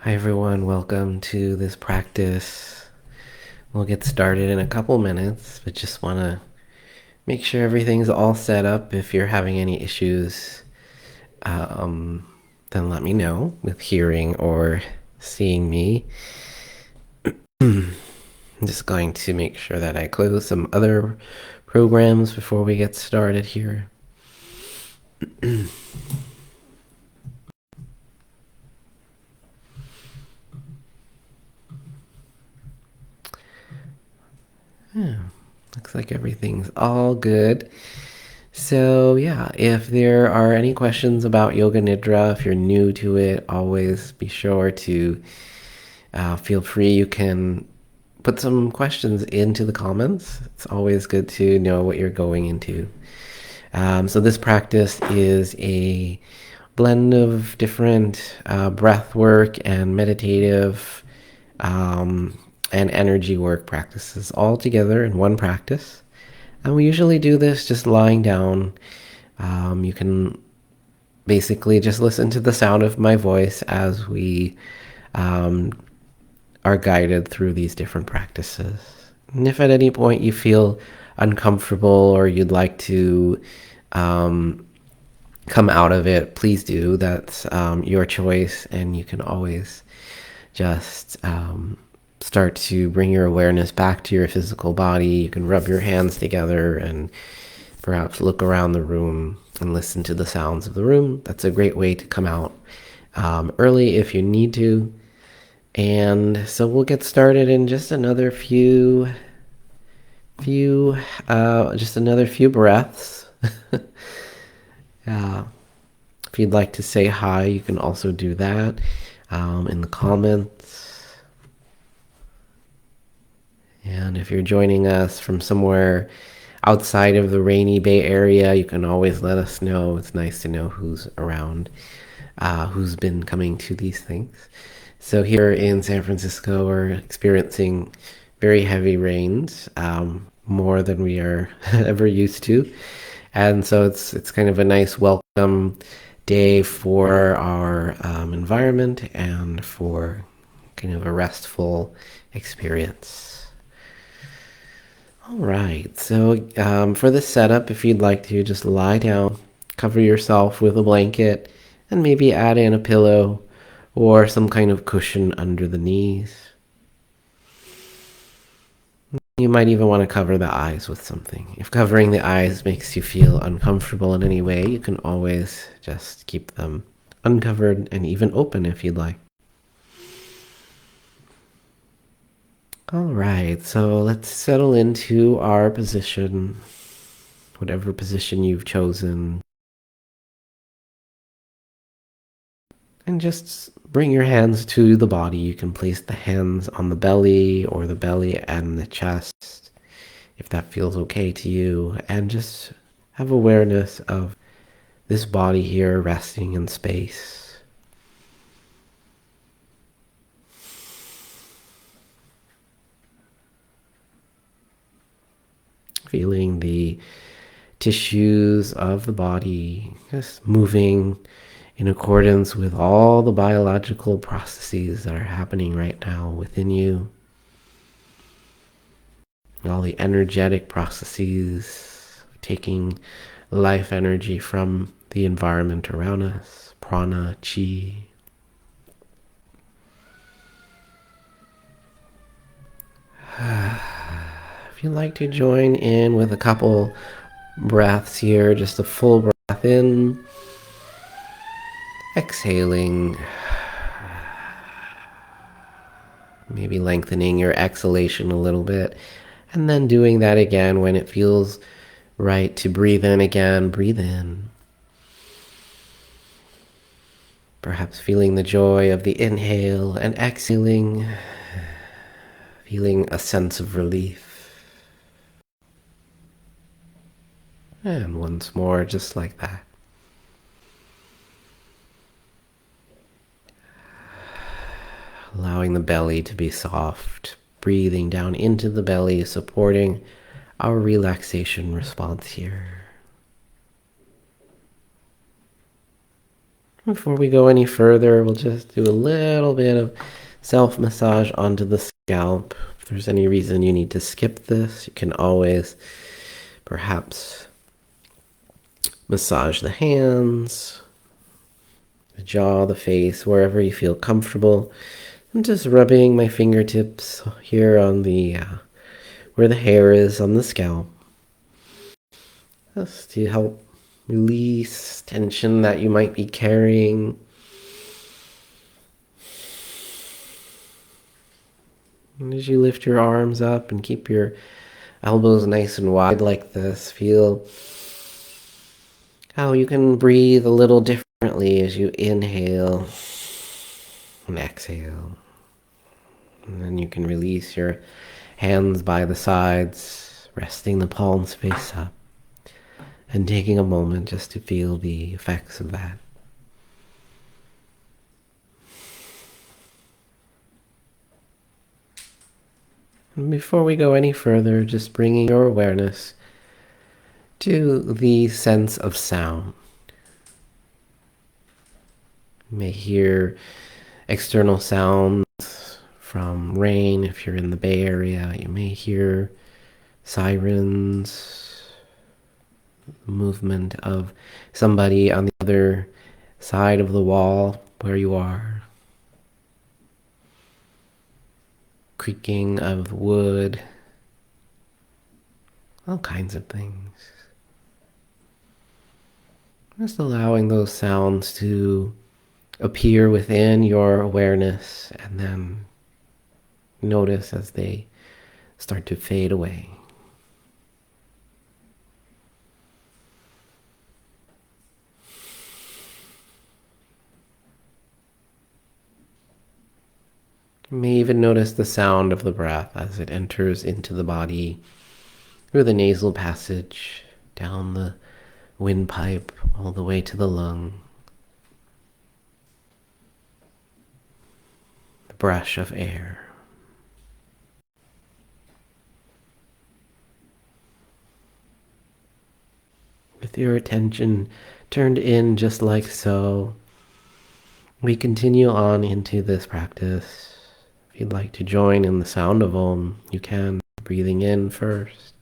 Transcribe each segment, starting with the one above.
Hi everyone, welcome to this practice. We'll get started in a couple minutes, but just want to make sure everything's all set up. If you're having any issues, then let me know with hearing or seeing me. I'm just going to make sure that I close some other programs before we get started here. Yeah, looks like everything's all good. So yeah, if there are any questions about Yoga Nidra, if you're new to it, always be sure to feel free. You can put some questions into the comments. It's always good to know what you're going into. So this practice is a blend of different breath work and meditative and energy work practices all together in one practice. And we usually do this just lying down. You can basically just listen to the sound of my voice as we are guided through these different practices. And if at any point you feel uncomfortable or you'd like to come out of it, please do. That's your choice, and you can always just start to bring your awareness back to your physical body. You can rub your hands together and perhaps look around the room and listen to the sounds of the room. That's a great way to come out early if you need to. And so we'll get started in just another few breaths. If you'd like to say hi, you can also do that in the comments. And if you're joining us from somewhere outside of the rainy Bay Area, you can always let us know. It's nice to know who's around, who's been coming to these things. So here in San Francisco, we're experiencing very heavy rains, more than we are ever used to. And so it's kind of a nice welcome day for our environment and for kind of a restful experience. All right, so for this setup, if you'd like to, just lie down, cover yourself with a blanket, and maybe add in a pillow or some kind of cushion under the knees. You might even want to cover the eyes with something. If covering the eyes makes you feel uncomfortable in any way, you can always just keep them uncovered and even open if you'd like. All right, so let's settle into our position, whatever position you've chosen. And just bring your hands to the body. You can place the hands on the belly or the belly and the chest, if that feels okay to you. And just have awareness of this body here resting in space. Feeling the tissues of the body just moving in accordance with all the biological processes that are happening right now within you. All the energetic processes, taking life energy from the environment around us, prana, chi. If you'd like to join in with a couple breaths here, just a full breath in, exhaling, maybe lengthening your exhalation a little bit, and then doing that again when it feels right to breathe in again. Breathe in. Perhaps feeling the joy of the inhale and exhaling, feeling a sense of relief. And once more, just like that. Allowing the belly to be soft, breathing down into the belly, supporting our relaxation response here. Before we go any further, we'll just do a little bit of self-massage onto the scalp. If there's any reason you need to skip this, you can always perhaps massage the hands, the jaw, the face, wherever you feel comfortable. I'm just rubbing my fingertips here on the where the hair is on the scalp, just to help release tension that you might be carrying. And as you lift your arms up and keep your elbows nice and wide like this, feel how you can breathe a little differently as you inhale and exhale. And then you can release your hands by the sides, resting the palms face up, and taking a moment just to feel the effects of that. And before we go any further, just bringing your awareness to the sense of sound. You may hear external sounds from rain. If you're in the Bay Area, you may hear sirens, movement of somebody on the other side of the wall where you are, creaking of wood, all kinds of things. Just allowing those sounds to appear within your awareness and then notice as they start to fade away. You may even notice the sound of the breath as it enters into the body through the nasal passage, down the windpipe, all the way to the lung. The brush of air. With your attention turned in just like so, we continue on into this practice. If you'd like to join in the sound of Om, you can, breathing in first.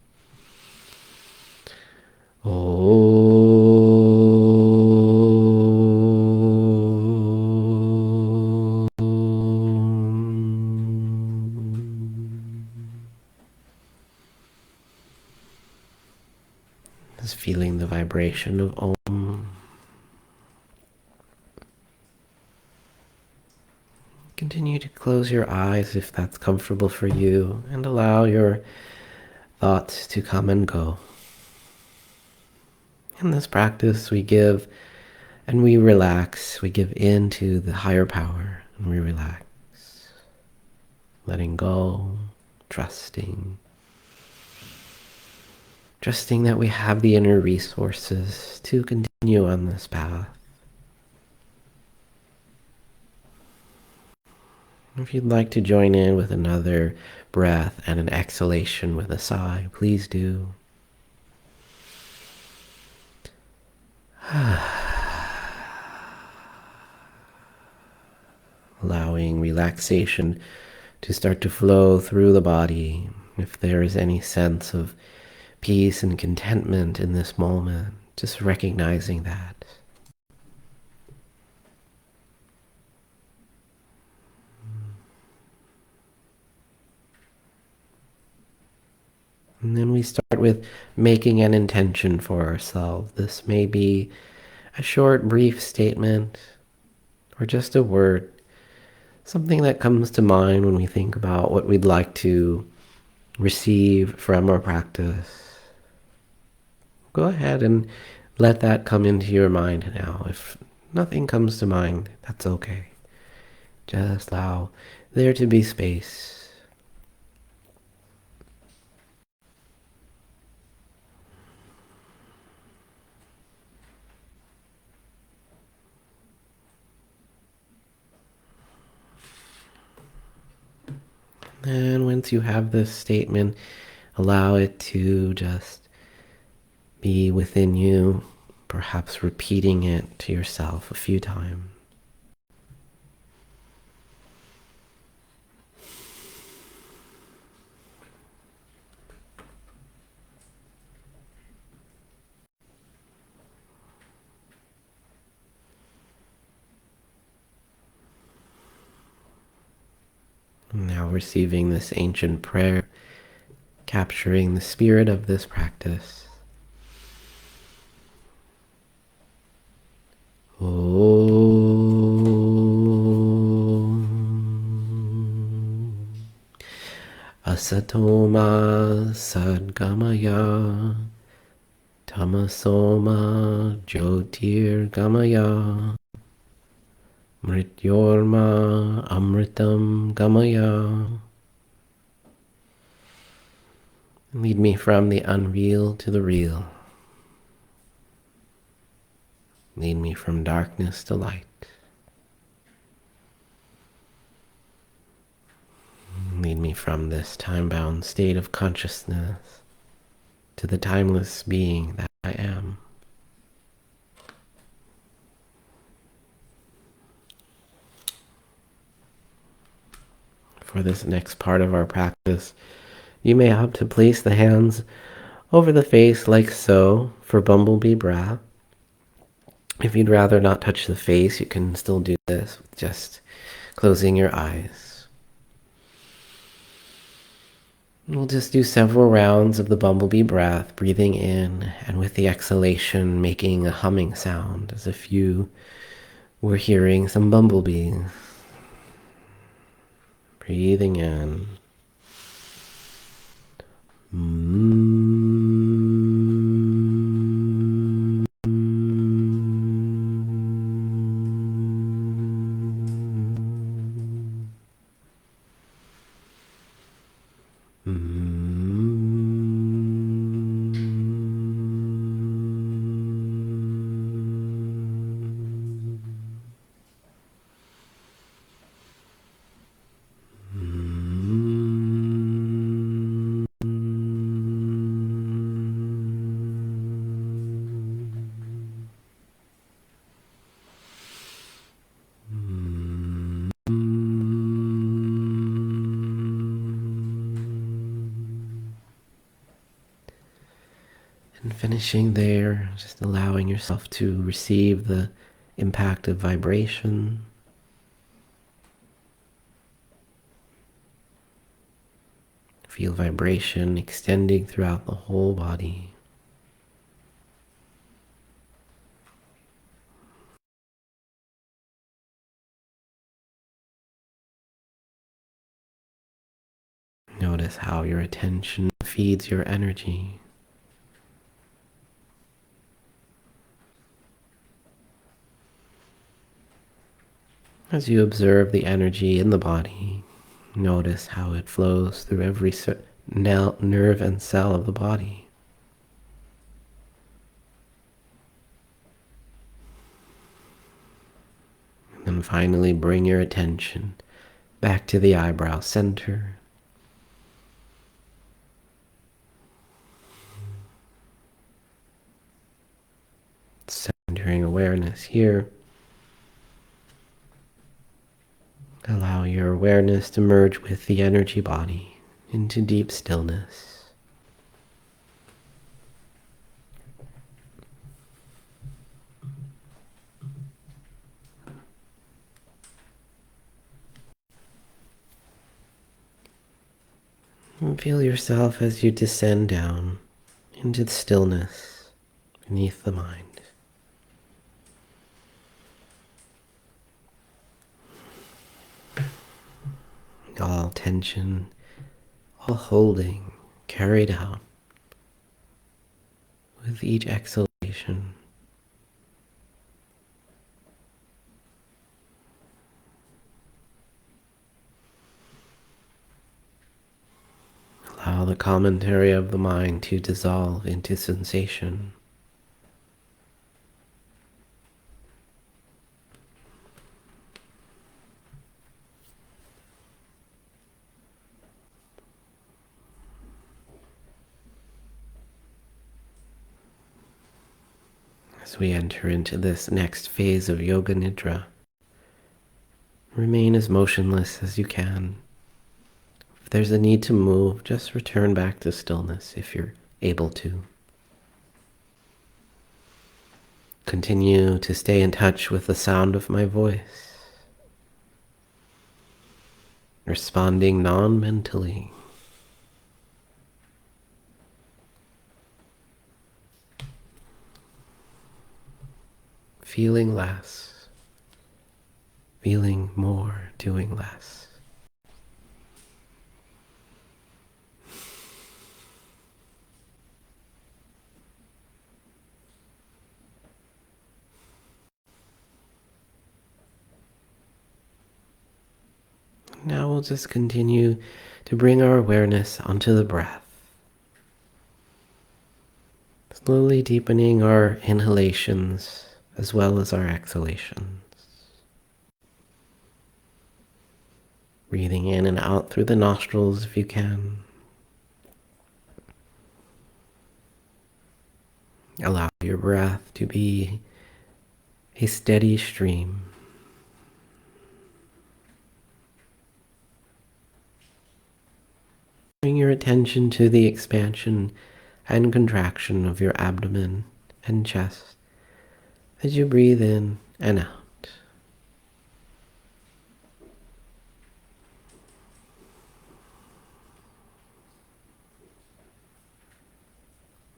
Om. Just feeling the vibration of Om. Continue to close your eyes if that's comfortable for you, and allow your thoughts to come and go. In this practice, we give and we relax. We give in to the higher power and we relax. Letting go, trusting. Trusting that we have the inner resources to continue on this path. If you'd like to join in with another breath and an exhalation with a sigh, please do. Allowing relaxation to start to flow through the body. If there is any sense of peace and contentment in this moment, just recognizing that. And then we start with making an intention for ourselves. This may be a short, brief statement or just a word, something that comes to mind when we think about what we'd like to receive from our practice. Go ahead and let that come into your mind now. If nothing comes to mind, that's okay. Just allow there to be space. And once you have this statement, allow it to just be within you, perhaps repeating it to yourself a few times. Now receiving this ancient prayer, capturing the spirit of this practice. Om Asatoma Sadgamaya Tamasoma Jyotirgamaya Mrityorma Amritam Gamaya. Lead me from the unreal to the real. Lead me from darkness to light. Lead me from this time-bound state of consciousness to the timeless being that I am. For this next part of our practice, you may opt to place the hands over the face like so for bumblebee breath. If you'd rather not touch the face, you can still do this with just closing your eyes. We'll just do several rounds of the bumblebee breath, breathing in, and with the exhalation making a humming sound as if you were hearing some bumblebees. Breathing in. And finishing there, just allowing yourself to receive the impact of vibration. Feel vibration extending throughout the whole body. Notice how your attention feeds your energy. As you observe the energy in the body, notice how it flows through every nerve and cell of the body. And then finally bring your attention back to the eyebrow center. Centering awareness here. Allow your awareness to merge with the energy body into deep stillness. And feel yourself as you descend down into the stillness beneath the mind. All tension, all holding, carried out with each exhalation. Allow the commentary of the mind to dissolve into sensation. As we enter into this next phase of Yoga Nidra, remain as motionless as you can. If there's a need to move, just return back to stillness if you're able to. Continue to stay in touch with the sound of my voice, responding non-mentally. Feeling less, feeling more, doing less. Now we'll just continue to bring our awareness onto the breath. Slowly deepening our inhalations as well as our exhalations. Breathing in and out through the nostrils if you can. Allow your breath to be a steady stream. Bring your attention to the expansion and contraction of your abdomen and chest as you breathe in and out.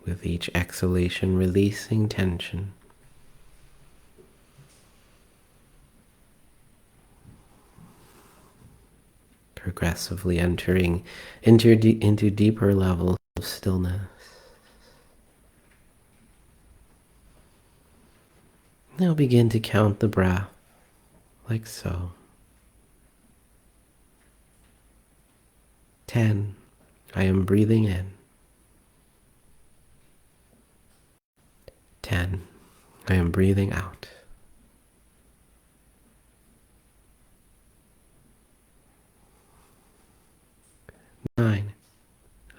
With each exhalation, releasing tension. Progressively entering into deeper levels of stillness. Now begin to count the breath like so. 10. I am breathing in. 10. I am breathing out. 9.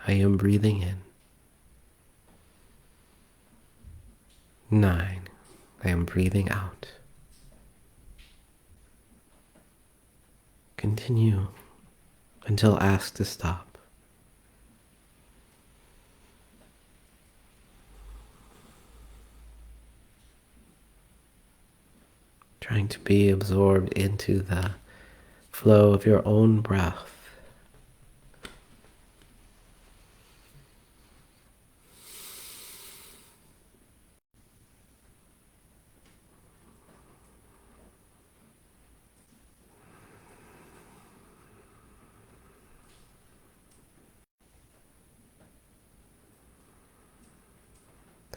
I am breathing in. 9. I am breathing out. Continue until asked to stop. Trying to be absorbed into the flow of your own breath.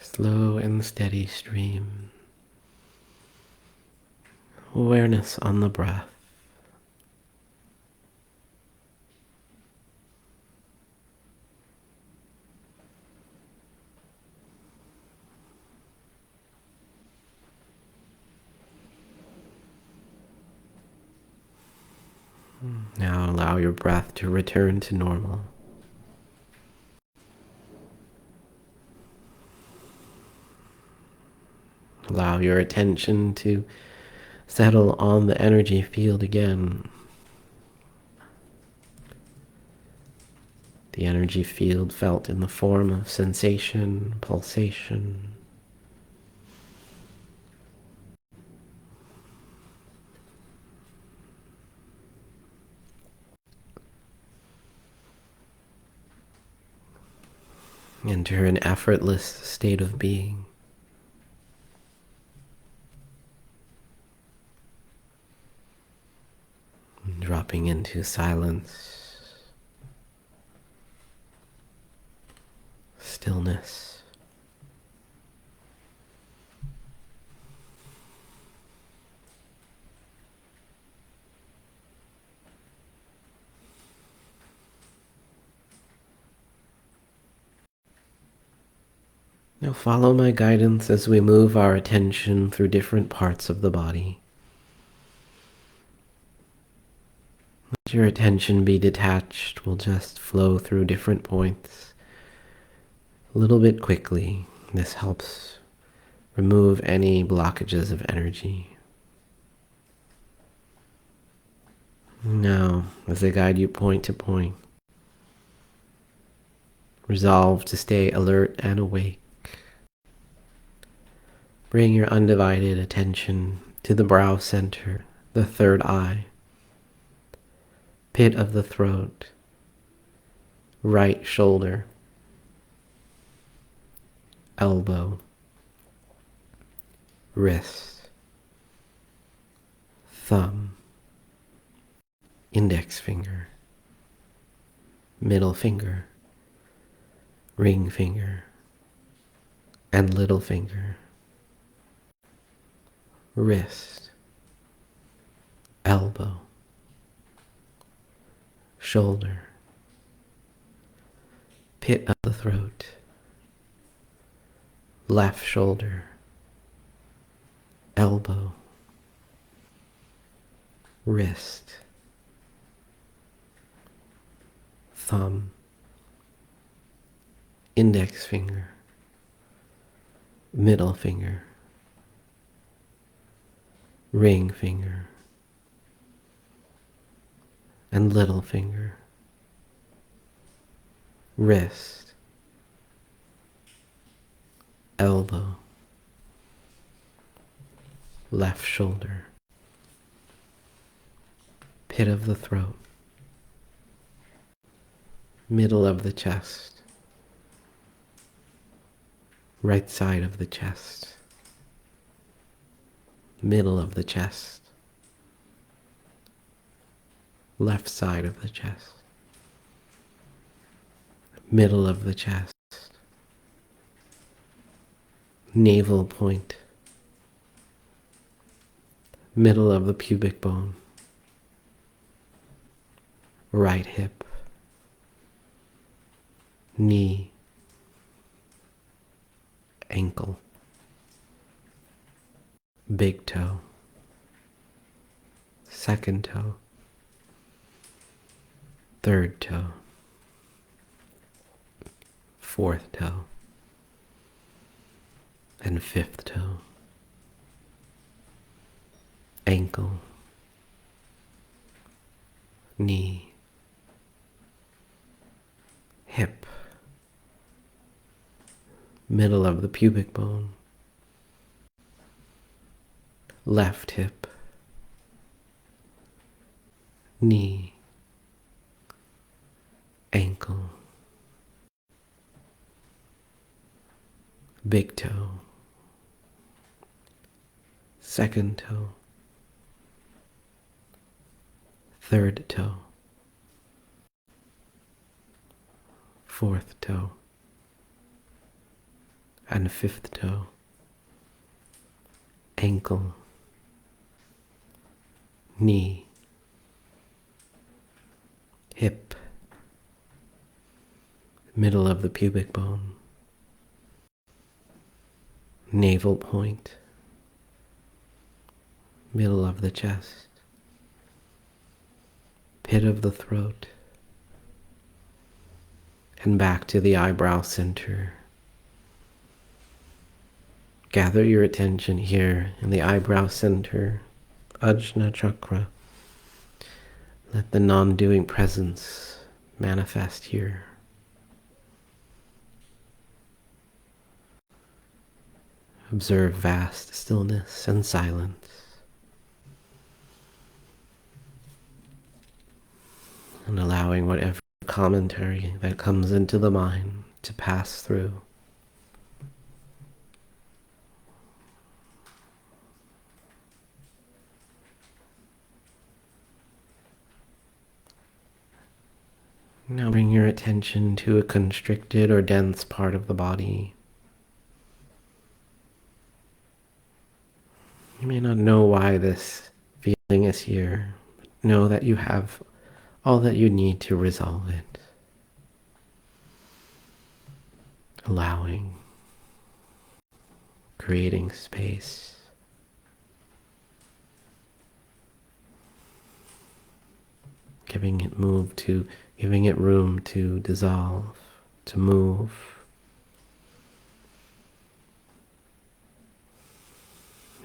Slow and steady stream. Awareness on the breath. Now allow your breath to return to normal. Allow your attention to settle on the energy field again. The energy field felt in the form of sensation, pulsation. Enter an effortless state of being. Dropping into silence, stillness. Now follow my guidance as we move our attention through different parts of the body. Let your attention be detached. We'll just flow through different points a little bit quickly. This helps Remove any blockages of energy. Now, as I guide you point to point, resolve to stay alert and awake. Bring your undivided attention to the brow center, the third eye, pit of the throat, right shoulder, elbow, wrist, thumb, index finger, middle finger, ring finger, and little finger, wrist, elbow, shoulder, pit of the throat, left shoulder, elbow, wrist, thumb, index finger, middle finger, ring finger, and little finger, wrist, elbow, left shoulder, pit of the throat, middle of the chest, right side of the chest, middle of the chest, left side of the chest, middle of the chest, navel point, middle of the pubic bone, right hip, knee, ankle, big toe, second toe, third toe, fourth toe, and fifth toe, ankle, knee, hip, middle of the pubic bone, left hip, knee, ankle, big toe, second toe, third toe, fourth toe, and fifth toe, ankle, knee, hip, middle of the pubic bone, navel point, middle of the chest, pit of the throat, and back to the eyebrow center. Gather your attention here in the eyebrow center, Ajna chakra. Let the non-doing presence manifest here. Observe vast stillness and silence. And allowing whatever commentary that comes into the mind to pass through. Now bring your attention to a constricted or dense part of the body. You may not know why this feeling is here, but know that you have all that you need to resolve it. Allowing, creating space. Giving it room to dissolve, to move.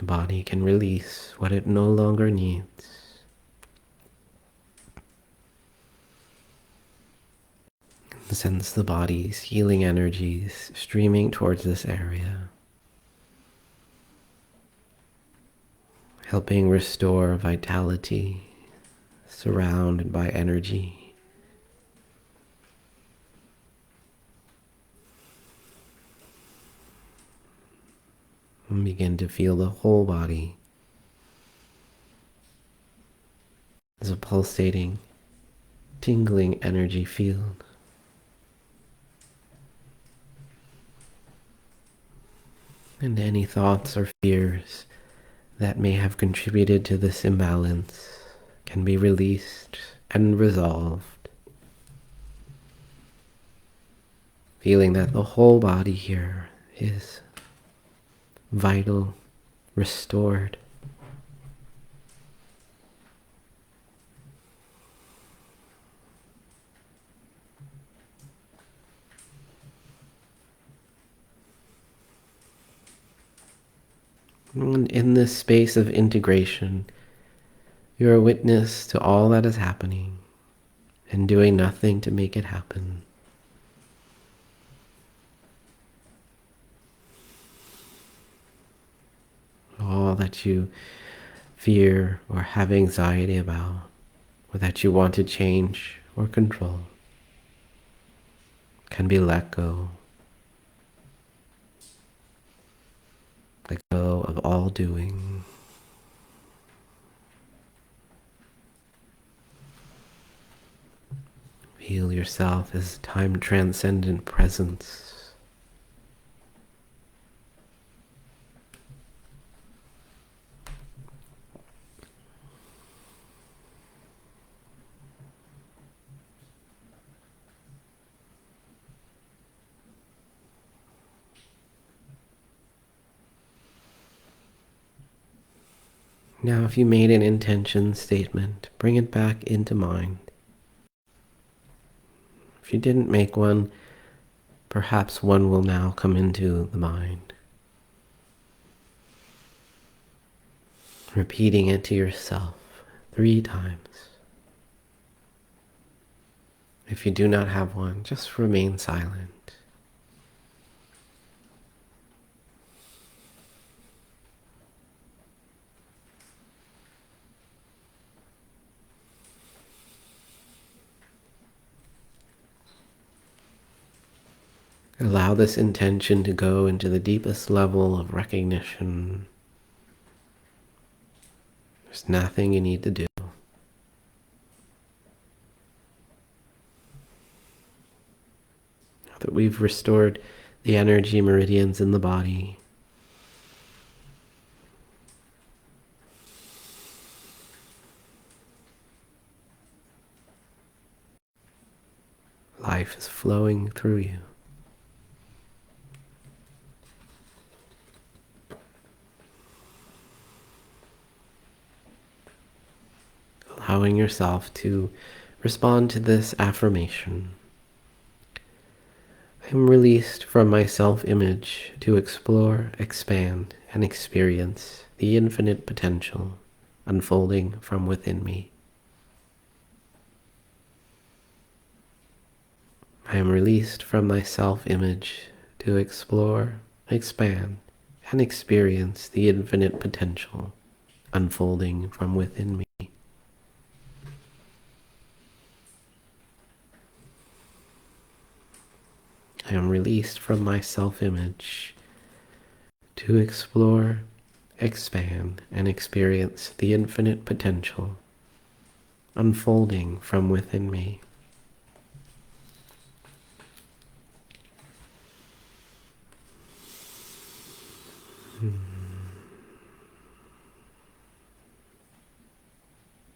The body can release what it no longer needs. And sense the body's healing energies streaming towards this area, helping restore vitality, surrounded by energy. And begin to feel the whole body as a pulsating, tingling energy field. And any thoughts or fears that may have contributed to this imbalance can be released and resolved. Feeling that the whole body here is vital, restored. And in this space of integration, you're a witness to all that is happening and doing nothing to make it happen. All that you fear or have anxiety about, or that you want to change or control, can be let go. Let go of all doing. Feel yourself as time-transcendent presence. Now, if you made an intention statement, bring it back into mind. If you didn't make one, perhaps one will now come into the mind. Repeating it to yourself 3 times. If you do not have one, just remain silent. Allow this intention to go into the deepest level of recognition. There's nothing you need to do. Now that we've restored the energy meridians in the body, life is flowing through you. Allowing yourself to respond to this affirmation. I am released from my self-image to explore, expand, and experience the infinite potential unfolding from within me. I am released from my self-image to explore, expand, and experience the infinite potential unfolding from within me. I am released from my self-image to explore, expand, and experience the infinite potential unfolding from within me.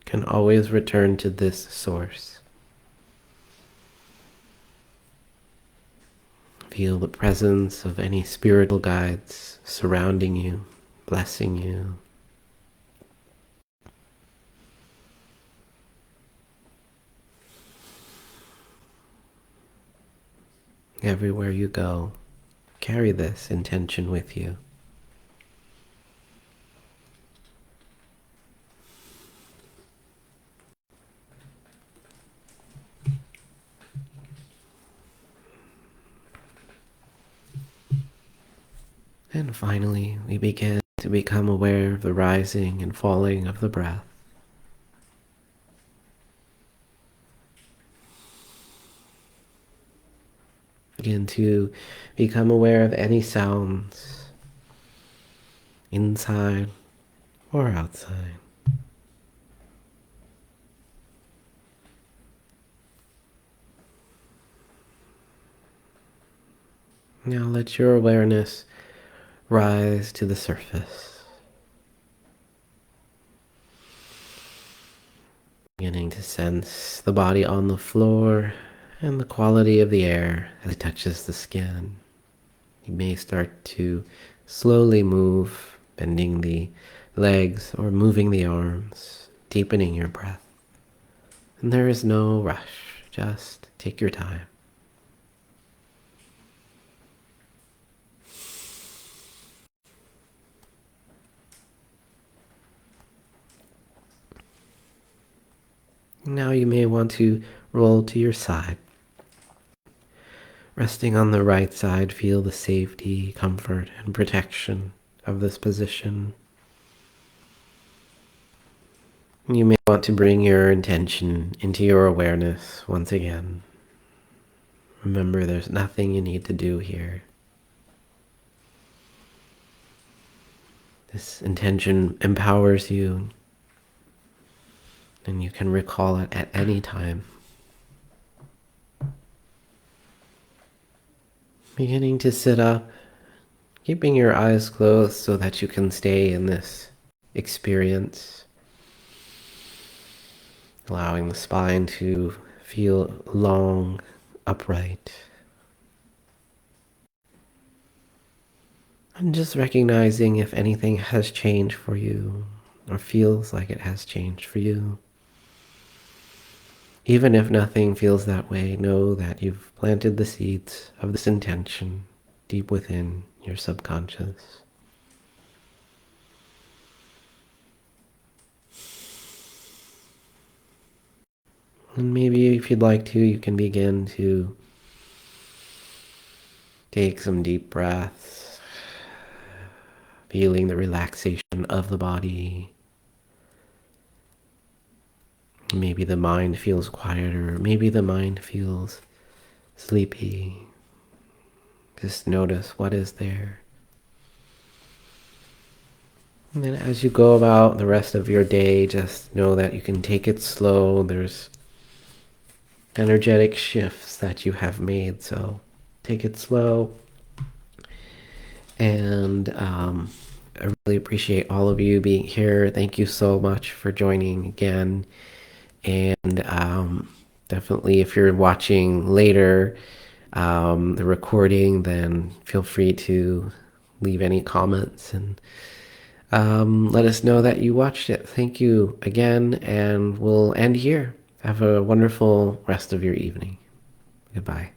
Can always return to this source. Feel the presence of any spiritual guides surrounding you, blessing you. Everywhere you go, carry this intention with you. And finally, we begin to become aware of the rising and falling of the breath. Begin to become aware of any sounds inside or outside. Now let your awareness rise to the surface. Beginning to sense the body on the floor and the quality of the air as it touches the skin. You may start to slowly move, bending the legs or moving the arms, deepening your breath. And there is no rush, just take your time. Now you may want to roll to your side. Resting on the right side, feel the safety, comfort, and protection of this position. You may want to bring your intention into your awareness once again. Remember, there's nothing you need to do here. This intention empowers you, and you can recall it at any time. Beginning to sit up, keeping your eyes closed so that you can stay in this experience. Allowing the spine to feel long, upright. And just recognizing if anything has changed for you or feels like it has changed for you. Even if nothing feels that way, know that you've planted the seeds of this intention deep within your subconscious. And maybe if you'd like to, you can begin to take some deep breaths, feeling the relaxation of the body. Maybe the mind feels quieter. Maybe the mind feels sleepy. Just notice what is there. And then as you go about the rest of your day, just know that you can take it slow. There's energetic shifts that you have made, so take it slow. And I really appreciate all of you being here. Thank you so much for joining again. And definitely, if you're watching later the recording, then feel free to leave any comments and let us know that you watched it. Thank you again, and we'll end here. Have a wonderful rest of your evening. Goodbye.